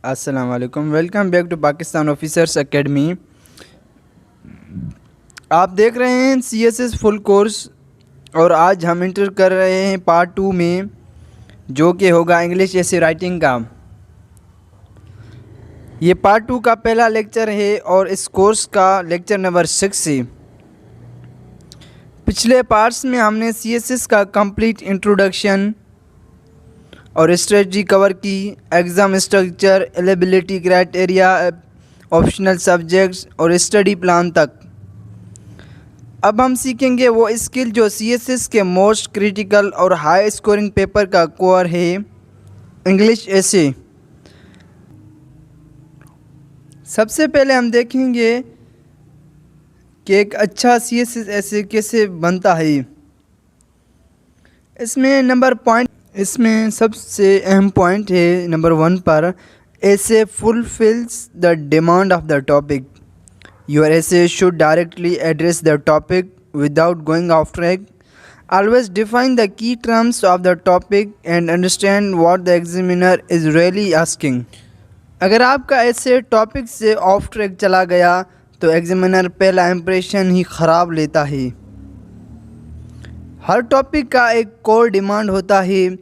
अस्सलाम वालेकुम। Welcome back to Pakistan officers academy. आप देख रहे हैं CSS फुल कोर्स और आज हम इंटर कर रहे हैं पार्ट 2 में, जो कि होगा इंग्लिश ऐसे राइटिंग का। ये पार्ट 2 का पहला लेक्चर है और इस कोर्स का लेक्चर नंबर 6 है। पिछले पार्ट्स में हमने CSS का कंप्लीट इंट्रोडक्शन और स्ट्रेटजी कवर की, exam structure, eligibility criteria, optional subjects और स्टडी प्लान तक। अब हम सीखेंगे वो स्किल जो CSS के मोस्ट क्रिटिकल और हाई स्कोरिंग पेपर का कोर है, इंग्लिश ऐसे। सबसे पहले हम देखेंगे कि एक अच्छा CSS ऐसे कैसे बनता है। इसमें सबसे अहम पॉइंट है नंबर 1 पर, essay fulfils the demand of the topic. Your essay should directly address the topic without going off track. Always define the key terms of the topic and understand what the examiner is really asking. अगर आपका ऐसे topic से of track चला गया तो examiner पहला impression ही ख़राब लेता है। हर टॉपिक का एक कोर डिमांड होता है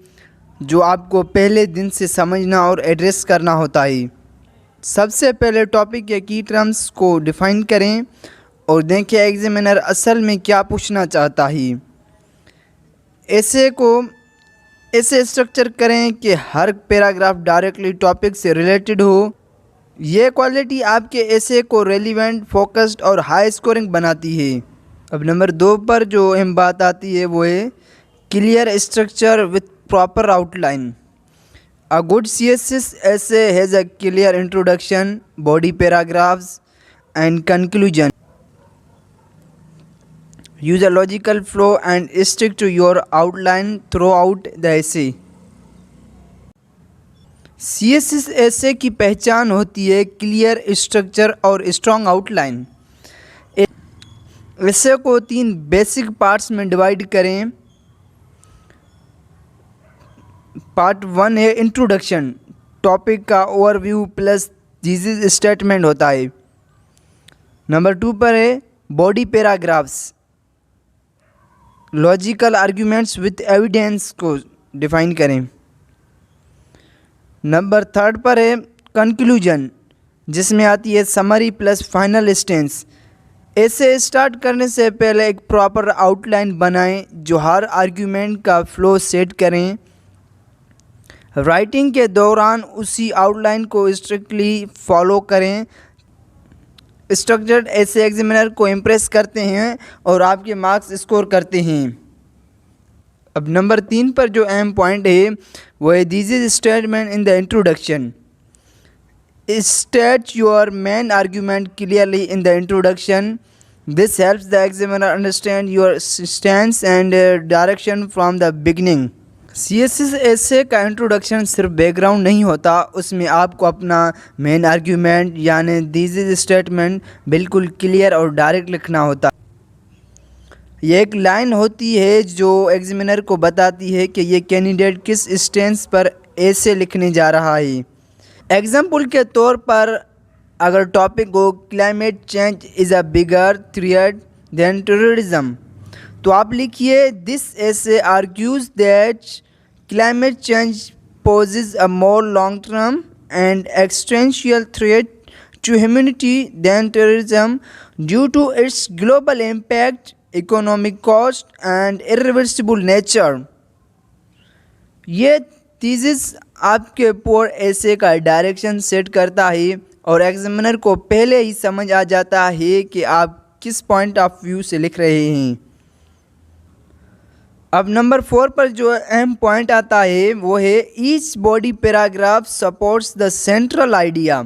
जो आपको पहले दिन से समझना और एड्रेस करना होता है। सबसे पहले टॉपिक के की टर्म्स को डिफ़ाइन करें और देखें एग्जामिनर असल में क्या पूछना चाहता है। ऐसे स्ट्रक्चर करें कि हर पैराग्राफ डायरेक्टली टॉपिक से रिलेटेड हो। ये क्वालिटी आपके ऐसे को रेलिवेंट, फोकस्ड और हाई स्कोरिंग बनाती है। अब नंबर 2 पर जो अहम बात आती है वो है clear structure with proper outline. A good CSS essay has a clear introduction, body paragraphs and conclusion. Use a logical flow and stick to your outline throughout the essay. CSS essay की पहचान होती है clear structure और strong outline. essay को 3 basic parts में divide करें। Part 1 है introduction, topic का ओवरव्यू प्लस थीसिस स्टेटमेंट होता है। नंबर 2 पर है body paragraphs, logical arguments with evidence को डिफाइन करें। नंबर 3 पर है कंक्लूजन, जिसमें आती है समरी प्लस फाइनल स्टेंस। ऐसे स्टार्ट करने से पहले एक प्रॉपर आउटलाइन बनाएं जो हर आर्ग्यूमेंट का फ्लो सेट करें। राइटिंग के दौरान उसी आउटलाइन को स्ट्रिक्टली फॉलो करें। स्ट्रक्चर्ड ऐसे एग्जामिनर को इम्प्रेस करते हैं और आपके मार्क्स स्कोर करते हैं। अब नंबर 3 पर जो अहम पॉइंट है वो है thesis statement in the introduction. State your main argument clearly in the introduction. This helps the examiner understand your stance and direction from the beginning. CSS ऐसे का इंट्रोडक्शन सिर्फ बैकग्राउंड नहीं होता, उसमें आपको अपना मेन आर्ग्यूमेंट यानी थीसिस स्टेटमेंट बिल्कुल क्लियर और डायरेक्ट लिखना होता। ये एक लाइन होती है जो एग्जामिनर को बताती है कि ये कैंडिडेट किस स्टेंस पर ऐसे लिखने जा रहा है। एग्जाम्पल के तौर पर अगर टॉपिक हो climate change is a bigger threat than terrorism, तो आप लिखिए this essay argues that climate change poses a more long term and existential threat to humanity than terrorism due to its global impact, economic cost and irreversible nature. ये thesis आपके पूरे ऐसे का direction set करता है और examiner को पहले ही समझ आ जाता है कि आप किस पॉइंट ऑफ व्यू से लिख रहे हैं। अब नंबर 4 पर जो अहम पॉइंट आता है वो है each body paragraph supports the central idea.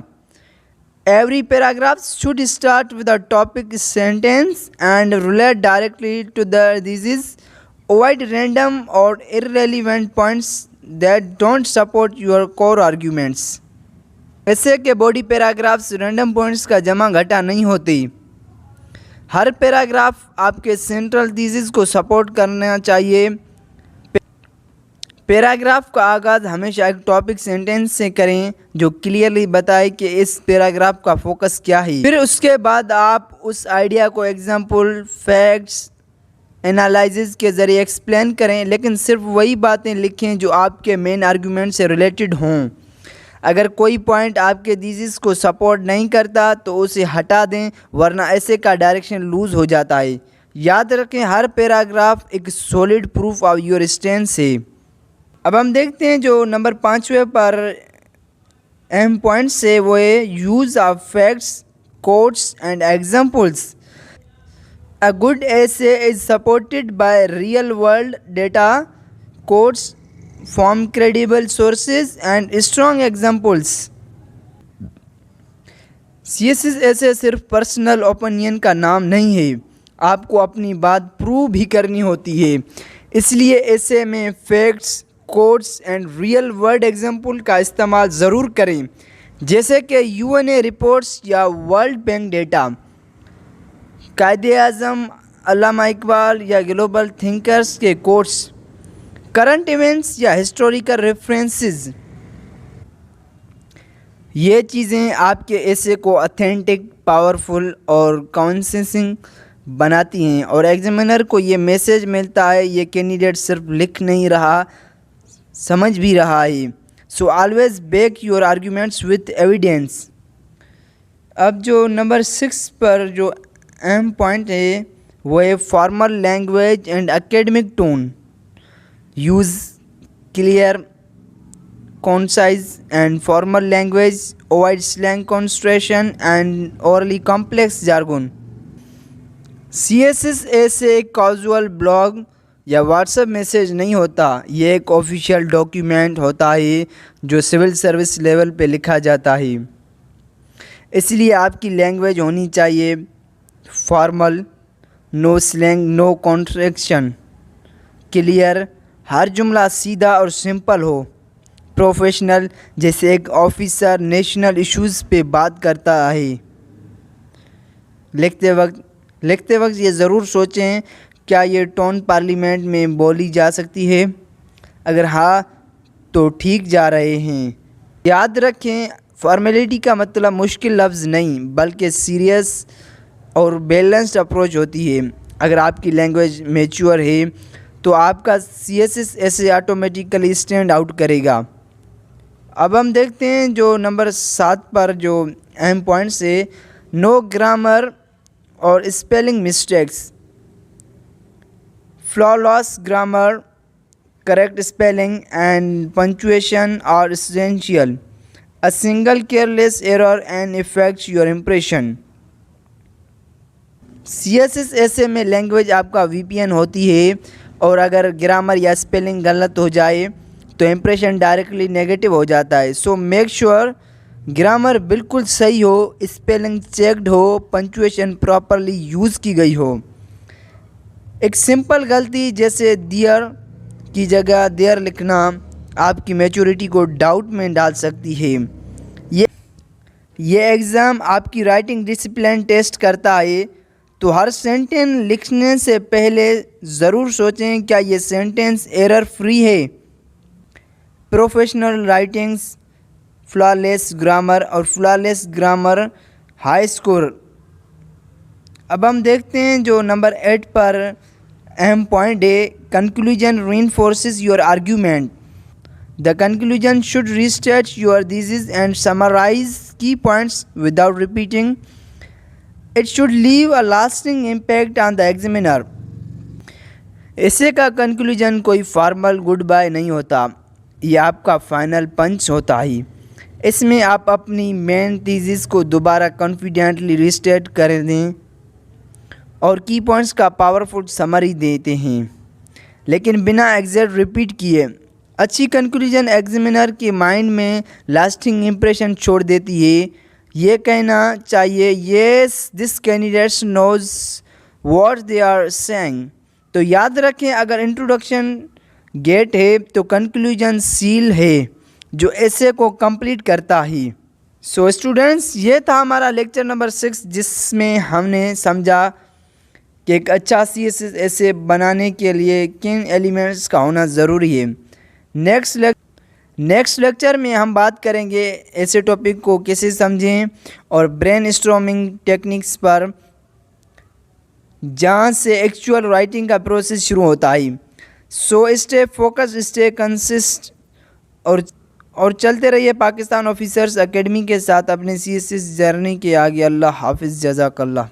Every paragraph should start with a topic sentence and relate directly to the thesis. Avoid random और irrelevant points that don't support your core arguments. Essay के body paragraphs random points का जमा घटा नहीं होती। हर paragraph आपके central thesis को support करना चाहिए। पैराग्राफ का आगाज़ हमेशा एक टॉपिक सेंटेंस से करें जो क्लियरली बताए कि इस पैराग्राफ का फोकस क्या है। फिर उसके बाद आप उस आइडिया को एग्जाम्पल, फैक्ट्स, एनालिसिस के ज़रिए एक्सप्लेन करें, लेकिन सिर्फ वही बातें लिखें जो आपके मेन आर्गुमेंट से रिलेटेड हों। अगर कोई पॉइंट आपके थीसिस को सपोर्ट नहीं करता तो उसे हटा दें, वरना ऐसे का डायरेक्शन लूज़ हो जाता है। याद रखें, हर पैराग्राफ एक solid proof of your stance है। अब हम देखते हैं जो नंबर 5वें पर अहम पॉइंट्स है वो है use of facts, quotes and examples. A good essay is supported by real world data, quotes from credible sources and strong examples. CSS ऐसे सिर्फ पर्सनल ओपिनियन का नाम नहीं है, आपको अपनी बात प्रूव भी करनी होती है। इसलिए ऐसे में facts, quotes and real world example का इस्तेमाल ज़रूर करें, जैसे कि UN रिपोर्ट्स या वर्ल्ड बैंक डेटा, कायदे-ए-आज़म, अल्लामा इकबाल या ग्लोबल थिंकर्स के कोट्स, करंट इवेंट्स या हिस्टोरिकल रेफरेंसेस। ये चीज़ें आपके एसे को ऑथेंटिक, पावरफुल और कन्विंसिंग बनाती हैं और एग्जामिनर को ये मैसेज मिलता है ये कैंडिडेट सिर्फ लिख नहीं रहा, समझ भी रहा है। So always back your arguments with evidence. अब जो नंबर 6 पर जो अहम पॉइंट है वो है formal language and academic tone. Use clear, concise and formal language, avoid slang concentration and orally complex jargon. CSS ऐसे एक casual blog या व्हाट्सएप मैसेज नहीं होता, ये एक ऑफिशियल डॉक्यूमेंट होता है जो सिविल सर्विस लेवल पे लिखा जाता है। इसलिए आपकी लैंग्वेज होनी चाहिए formal, no slang, no contraction, clear, हर जुमला सीधा और सिंपल हो, प्रोफेशनल, जैसे एक ऑफिसर नेशनल इश्यूज़ पे बात करता है। लिखते वक्त ये ज़रूर सोचें क्या ये टोन पार्लियामेंट में बोली जा सकती है, अगर हाँ तो ठीक जा रहे हैं। याद रखें, फॉर्मेलिटी का मतलब मुश्किल लफ्ज़ नहीं बल्कि सीरियस और बैलेंस्ड अप्रोच होती है। अगर आपकी लैंग्वेज मैच्योर है तो आपका CSS ऐसे ऑटोमेटिकली स्टैंड आउट करेगा। अब हम देखते हैं जो नंबर 7 पर जो अहम पॉइंट्स है, नो ग्रामर और spelling mistakes. Flawless grammar, correct spelling and punctuation are essential. A single careless error and effects your impression. CSS ऐसे में लैंग्वेज आपका VPN होती है और अगर ग्रामर या स्पेलिंग गलत हो जाए तो इम्प्रेशन डायरेक्टली नेगेटिव हो जाता है। सो मेक श्योर ग्रामर बिल्कुल सही हो, स्पेलिंग चेक्ड हो, पंक्चुएशन प्रॉपरली यूज़ की गई हो। एक सिंपल गलती जैसे दियर की जगह देयर लिखना आपकी मैच्योरिटी को डाउट में डाल सकती है। ये एग्ज़ाम आपकी राइटिंग डिसिप्लिन टेस्ट करता है, तो हर सेंटेंस लिखने से पहले ज़रूर सोचें क्या ये सेंटेंस एरर फ्री है। प्रोफेशनल राइटिंग्स, फ्लॉलेस ग्रामर और फ्लॉलेस ग्रामर हाई स्कोर। अब हम देखते हैं जो नंबर 8 पर अहम पॉइंट है, conclusion reinforces your argument. The conclusion should restate your thesis and summarise key points without repeating. It should leave a lasting impact on the examiner. Essay का conclusion कोई फॉर्मल गुड बाय नहीं होता, ये आपका final पंच होता है। इसमें आप अपनी मेन थीसिस को दोबारा कॉन्फिडेंटली रिस्टेट कर दें और की पॉइंट्स का पावरफुल समरी देते हैं, लेकिन बिना एग्जैक्ट रिपीट किए। अच्छी कंक्लूजन एग्जामिनर के माइंड में लास्टिंग इम्प्रेशन छोड़ देती है। ये कहना चाहिए yes this candidates knows what they are saying. तो याद रखें, अगर इंट्रोडक्शन गेट है तो कंक्लूजन सील है जो ऐसे को कंप्लीट करता है। सो स्टूडेंट्स, ये था हमारा लेक्चर नंबर 6 जिसमें हमने समझा कि एक अच्छा CSS ऐसे बनाने के लिए किन एलिमेंट्स का होना ज़रूरी है। नेक्स्ट लेक्चर में हम बात करेंगे ऐसे टॉपिक को कैसे समझें और ब्रेनस्टॉर्मिंग टेक्निक्स पर, जहाँ से एक्चुअल राइटिंग का प्रोसेस शुरू होता है। So stay focus, stay consist और चलते रहिए पाकिस्तान ऑफिसर्स एकेडमी के साथ अपने CSS जर्नी के आगे। अल्लाह हाफिज़, जज़ाकल्लाह।